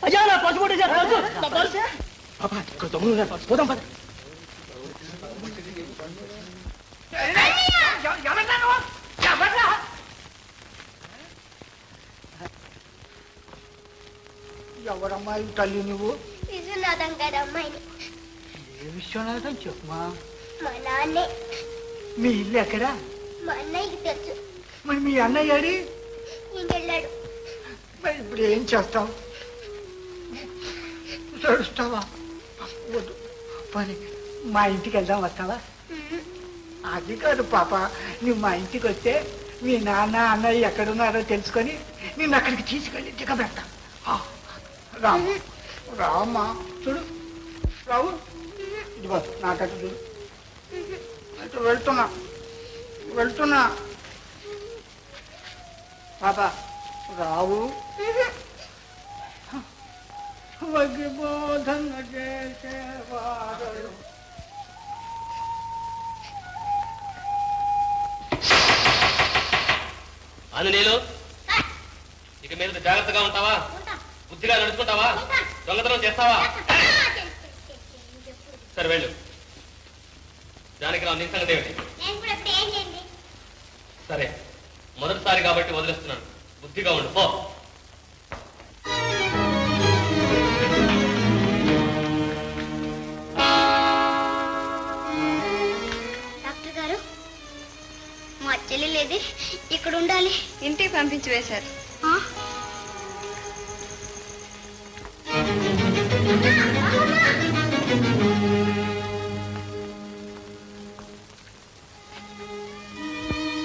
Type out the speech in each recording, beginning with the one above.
అయ్యా నా పసుపు ఇక్కడ దొంగలు ఉన్నారు, పోదాం పద. ఎవరమ్మాయి తల్లి నువ్వు? విశ్వనాథం గారి అమ్మాయిని. ఏ విశ్వనాథం చెప్పమా? మా నాన్నే. మీ ఇల్లు ఎక్కడా? మా అన్నయ్యకి తెలుసు. మరి మీ అన్నయ్య గారి ఇంకెళ్ళాడు. మరి ఇప్పుడు ఏం చేస్తాం? ఏడుస్తావా? వద్దు పని, మా ఇంటికి వెళ్దాం, వస్తావా? అది కాదు పాప, నువ్వు మా ఇంటికి వస్తే మీ నాన్న అన్నయ్య ఎక్కడున్నారో తెలుసుకొని నేను అక్కడికి తీసుకెళ్ళి దిగబెడతా. రామ్మా రామ్మా, చూడు రావు, ఇదిగో నాకట్టు చూడు, అటు వెళ్తున్నా వెళ్తున్నా. పాప రావు, వగ్గిబోధన చేసేవాడు. నీళ్ళు ఇక మీద జాగ్రత్తగా ఉంటావా? బుద్ధిగా నడుచుకుంటావా? దొంగతనం చేస్తావా? సరే వెళ్ళు. జానకిరావు నీ సంగతి ఏమిటి? సరే, మొదటిసారి కాబట్టి వదిలేస్తున్నాను, బుద్ధిగా ఉండు పో. డాక్టర్ గారు, మా చెల్లి లేది, ఇక్కడ ఉండాలి. ఇంటికి పంపించి వేశారు.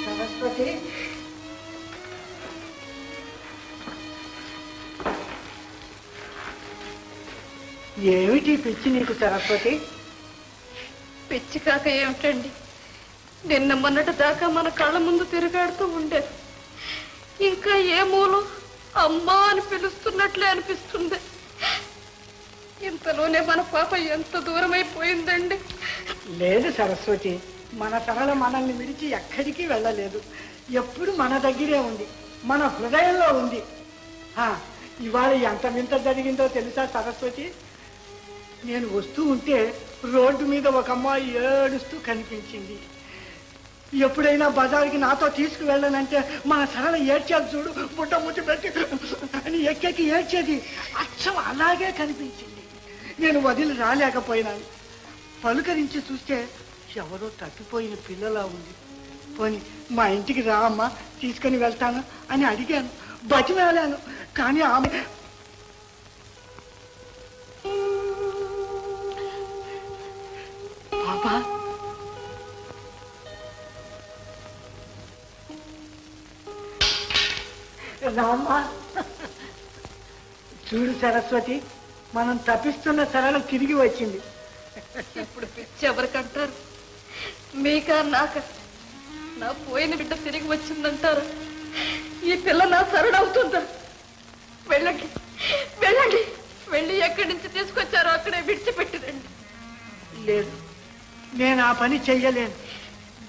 సరస్వతి, ఏమిటి పిచ్చి నీకు సరస్వతి? పిచ్చి కాక ఏమిటండి, నిన్న మొన్నటి దాకా మన కళ్ళ ముందు తిరిగాడుతూ ఉండేది. ఇంకా ఏ మూలం అమ్మా అని పిలుస్తున్నట్లే అనిపిస్తుంది. ఇంతలోనే మన పాప ఎంత దూరం అయిపోయిందండి. లేదు సరస్వతి, మన సరళ మనల్ని విడిచి ఎక్కడికి వెళ్ళలేదు, ఎప్పుడు మన దగ్గరే ఉంది, మన హృదయంలో ఉంది. ఇవాళ ఎంత వింత జరిగిందో తెలుసా సరస్వతి? నేను వస్తూ ఉంటే రోడ్డు మీద ఒక అమ్మాయి ఏడుస్తూ కనిపించింది. ఎప్పుడైనా బజార్కి నాతో తీసుకువెళ్ళనంటే మన సరళ ఏడ్చేది చూడు, బుట్ట ముట్టి పెట్టి అని ఎక్కెక్కి ఏడ్చేది, అచ్చం అలాగే కనిపించింది. నేను వదిలి రాలేకపోయినాను. పలుకరించి చూస్తే ఎవరో తప్పిపోయిన పిల్లలా ఉంది. పోని మా ఇంటికి రా అమ్మా, తీసుకొని వెళ్తాను అని అడిగాను, బతిమాలాను. కానీ ఆమె పాపా రామ్మా. చూడు సరస్వతి, మనం తప్పిస్తున్న సరళ తిరిగి వచ్చింది. ఇప్పుడు పిచ్చి ఎవరికంటారు? మీకా నాక? నా పోయిన బిడ్డ తిరిగి వచ్చిందంటారు. ఈ పిల్ల నా సరళవుతుందా? వెళ్ళండి వెళ్ళండి, వెళ్ళి ఎక్కడి నుంచి తీసుకొచ్చారో అక్కడే విడిచిపెట్టిరండి. లేదు, నేను ఆ పని చెయ్యలేను.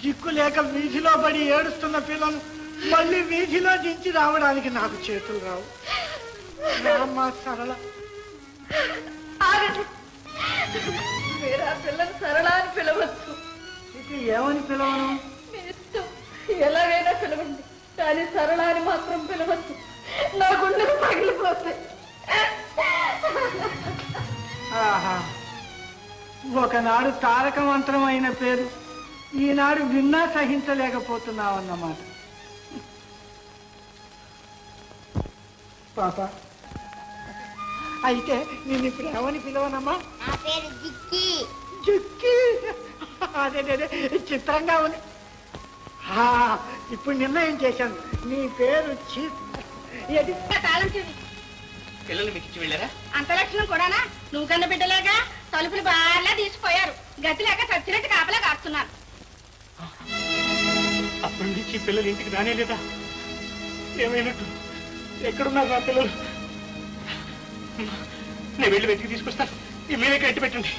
దిక్కు లేక వీధిలో పడి ఏడుస్తున్న పిల్లను మళ్ళీ వీధిలో దించి రావడానికి నాకు చేతులు రావు. రామ్మా సరళ. ఆగండి, మీరు ఆ పిల్లని సరళ అని పిలవచ్చు. ఇక ఏమని పిలవను? మీ ఇష్టం, ఎలాగైనా పిలవండి, కానీ సరళ అని మాత్రం పిలవచ్చు. నా గుండెలు పగిలిపోతాయి. ఆహా, ఒకనాడు తారక మంత్రం అయిన పేరు ఈనాడు విన్నా సహించలేకపోతున్నావన్నమాట. పాప, అయితే నేను ఇప్పుడు ఏమని పిలవనమ్మా? నా పేరు జిక్కి. జిక్కి? అదే చిత్రంగా ఉంది. ఇప్పుడు నిర్ణయం చేశాను, నీ పేరు పిల్లలు మీకు ఇచ్చి వెళ్ళారా? అంత లక్షణం కూడానా? నువ్వు కన్న బిడ్డలేగా తలుపులు బాగా తీసిపోయారు. గతి లేక చచ్చినట్టు కాపలా కాస్తున్నారు. అప్పటి నుంచి పిల్లలు ఇంటికి రానే లేదా? ఏమైనట్టు? ఎక్కడున్నారు నా పిల్లలు? నేను వెళ్ళి వెతికి తీసుకొస్తాను, ఈ మీరే కట్టి పెట్టండి.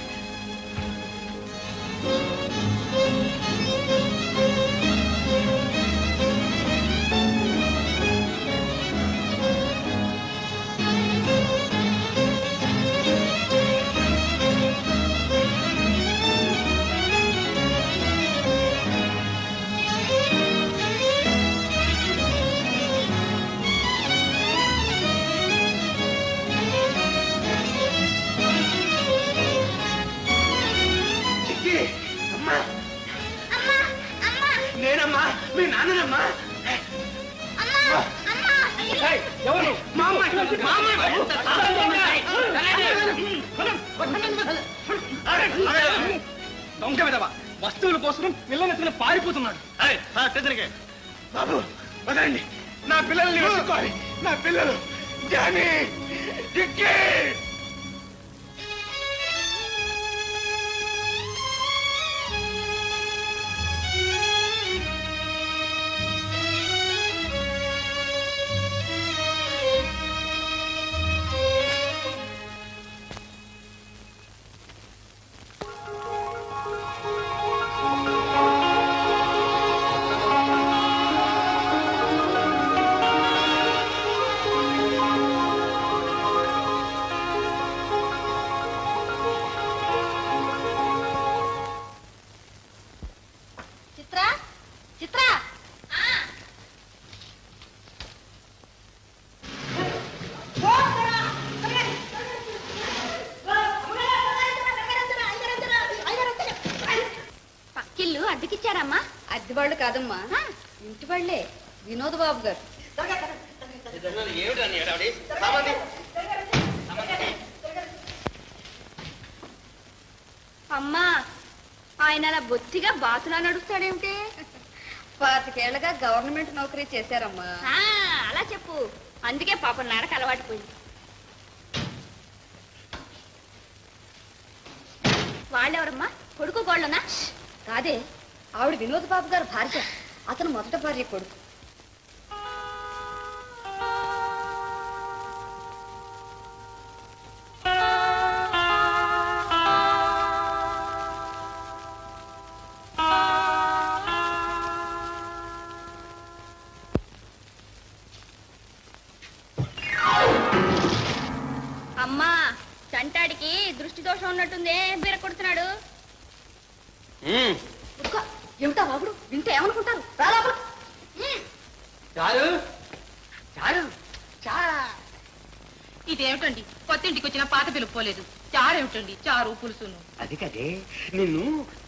దొంగ విధవా వస్తువుల కోసం పిల్లల్ని ఎత్తుకుని పారిపోతున్నాడు. బాబు వదలండి, నా పిల్లల్ని వెతుక్కోవాలి. నా పిల్లలు జానీ, జిక్కి. చిత్ర చిత్ర పక్కిల్లు అద్దెకిచ్చారమ్మా? అద్దె వాళ్ళు కాదమ్మా, ఇంటి వాళ్ళే. వినోద్ బాబు గారు. అమ్మా, ఆయన అలా బొత్తిగా బాతులా నడుస్తాడేమిటి? 25 ఏళ్లుగా గవర్నమెంట్ నౌకరీ చేశారమ్మా. అలా చెప్పు. అందుకే పాపం నడక అలవాటు పోయింది. వాళ్ళెవరమ్మా? కొడుకు కోళ్ళనా? కాదే, ఆవిడ వినోద్ బాబు గారు భార్య. అతను మొదట భార్య కొడుకు. అమ్మా, చంటాడికి దృష్టి దోషం ఉన్నట్టుందే, బీర కొడుతున్నాడు. ఉరుకో. ఏమిటా బాబుడు? వింటే ఏమనుకుంటారు? రా లోపల. చాలు చాలు చా. ఇదేమిటండి, కొత్త ఇంటికి వచ్చిన పాత పిలుపుకోలేదు. చారేమిటండి, చారు పులుసును. అది కదే, నిన్ను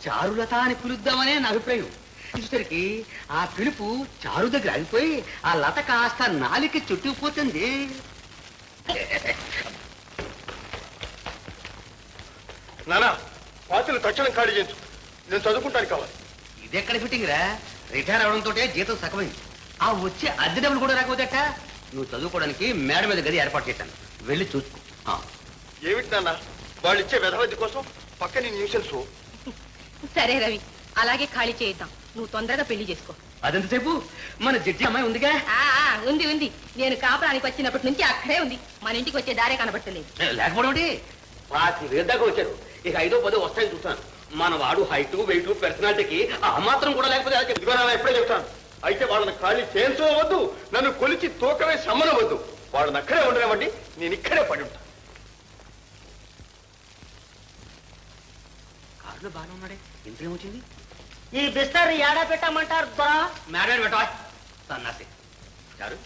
చారులత అని పిలుద్దామనే నా అభిప్రాయం. చూసరికి ఆ పిలుపు చారు దగ్గర ఆగిపోయి ఆ లత కాస్త నాలికి చుట్టుకుపోతుంది. నానా, పాత్రలు తక్షణం ఖాళీ చేయించు. నేను చదువుకుంటాను కావాలి. ఇదెక్కడ ఫిట్టింగ్ రా? రిటైర్ అవడంతో జీతం సగమైంది. ఆ వచ్చే అద్దె డబ్బులు కూడా రాకపోతేట. నువ్వు చదువుకోవడానికి మేడ మీద గది ఏర్పాటు చేశాను, వెళ్ళి చూసుకో. ఏమిటి నాన్న, వాళ్ళు ఇచ్చే వ్యధవద్ది కోసం పక్కని న్యూసెన్స్. సరే రవి, అలాగే ఖాళీ చేయిద్దాం. నువ్వు తొందరగా పెళ్లి చేసుకో. అదెంతసేపు? మన జడ్జి అమ్మాయి ఉందిగా. ఉంది ఉంది. నేను కాపురానికి వచ్చినప్పటి నుంచి అక్కడే ఉంది. మన ఇంటికి వచ్చే దారే కనబట్టలేదు. లేకపోవడం దాకా వచ్చారు. ఇక 5ో 10 వస్తాయని చూస్తాను. మన వాడు హైట్ వెయిట్ పర్సనాలిటీకి ఆ మాత్రం కూడా లేకపోతే ఎప్పుడే చెప్తాను. అయితే వాళ్ళని ఖాళీ చేయించవద్దు, నన్ను కొలిచి తూకమే సమ్మనవద్దు. వాళ్ళని అక్కడే ఉండలేమండి, నేను ఇక్కడే పడి ఉంటాను. కారులో బాగానే ఉన్నాడే, ఇంకేమొచ్చింది? ఈ బిస్తర్ ఏడా పెట్టమంటారు దొరా? మేడ పెట్టా సన్నాసి. చారు,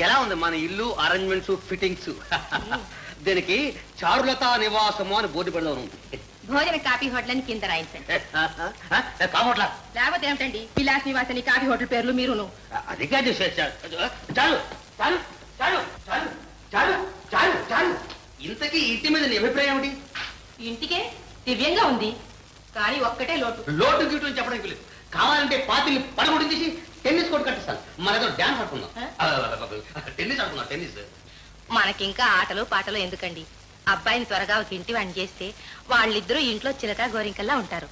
ఎలా ఉంది మన ఇల్లు అరేంజ్మెంట్స్ ఫిట్టింగ్స్? దీనికి చారులత నివాసము అని బోర్డు పెడదాం ఉంది. భోజన కాఫీ హోటల్ అని కింద రాయించండి. కావట్లా. లేకపోతే ఏమిటండి, విలాస్ నివాసని కాఫీ హోటల్ పేర్లు మీరును. అది కాదు. చాలు చాలు చాలు చాలు చాలు చాలు చాలు. ఇంతకీ ఇంటి మీద నీ అభిప్రాయం ఏమిటి? ఇంటికే దివ్యంగా ఉంది, కానీ ఒక్కటే లోటు. లోటు గీటు అని చెప్పడానికి లేదు. కావాలంటే పాతిల్ని పడగొట్టి తీసి టెన్నిస్ కోర్టు కట్టిస్తాను. మన ఏదో డాన్స్ ఆడుకుందాం. టెన్నిస్ ఆడుకుందాం. టెన్నిస్. మనకింకా ఆటలు పాటలు ఎందుకండి? అబ్బాయిని త్వరగా ఒక ఇంటి వాడిని చేస్తే వాళ్ళిద్దరూ ఇంట్లో చిలక గోరింకల్లా ఉంటారు.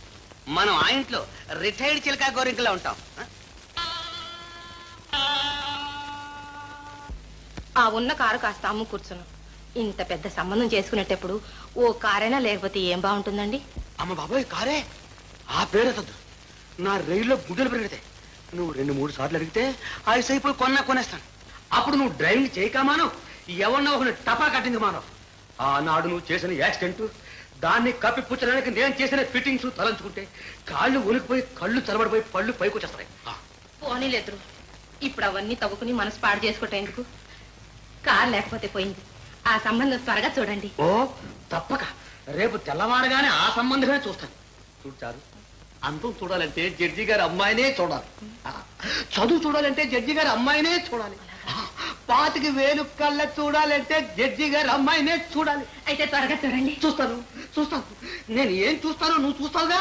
మనం ఆ ఇంట్లో రిటైర్డ్ చిలకా గోరింకలా ఉంటాం. ఆ ఉన్న కారు కాస్త అమ్ము కూర్చును. ఇంత పెద్ద సంబంధం చేసుకునేటప్పుడు ఓ కారైనా లేకపోతే ఏం బాగుంటుందండి? అమ్మ బాబోయ్, కారే? ఆ పేరెత్తద్దు. నా రైల్లో గుడ్డలు పెరిగితే నువ్వు 2-3 సార్లు అడిగితే అయిపోయి కొనేస్తాను. అప్పుడు నువ్వు డ్రైవింగ్ చేయకమాను, ఎవరినో ఒకరిని టపా కట్టింది మానవు. ఆనాడు నువ్వు చేసిన యాక్సిడెంట్, దాన్ని కప్పిపుచ్చడానికి నేను చేసిన ఫిట్టింగ్స్ తలంచుకుంటే కాళ్ళు ఉనికిపోయి కళ్ళు చలబడిపోయి పళ్ళు పైకి వచ్చేస్తాయి. పోనీలేదురు, ఇప్పుడు అవన్నీ తవ్వుకుని మనసు పాడు చేసుకోవటం ఎందుకు? కారు లేకపోతే పోయింది. ఆ సంబంధం త్వరగా చూడండి. ఓ తప్పక రేపు తెల్లవారగానే ఆ సంబంధమే చూస్తాను. చూడారు, అందం చూడాలంటే జడ్జి గారి అమ్మాయినే చూడాలి. చదువు చూడాలంటే జడ్జి గారి అమ్మాయినే చూడాలి. 5,000 కళ్ళ చూడాలంటే జడ్జి గారు అమ్మాయినే చూడాలి. అయితే త్వరగా చూడండి. చూస్తాను నేను ఏం చూస్తానో నువ్వు చూస్తావుగా.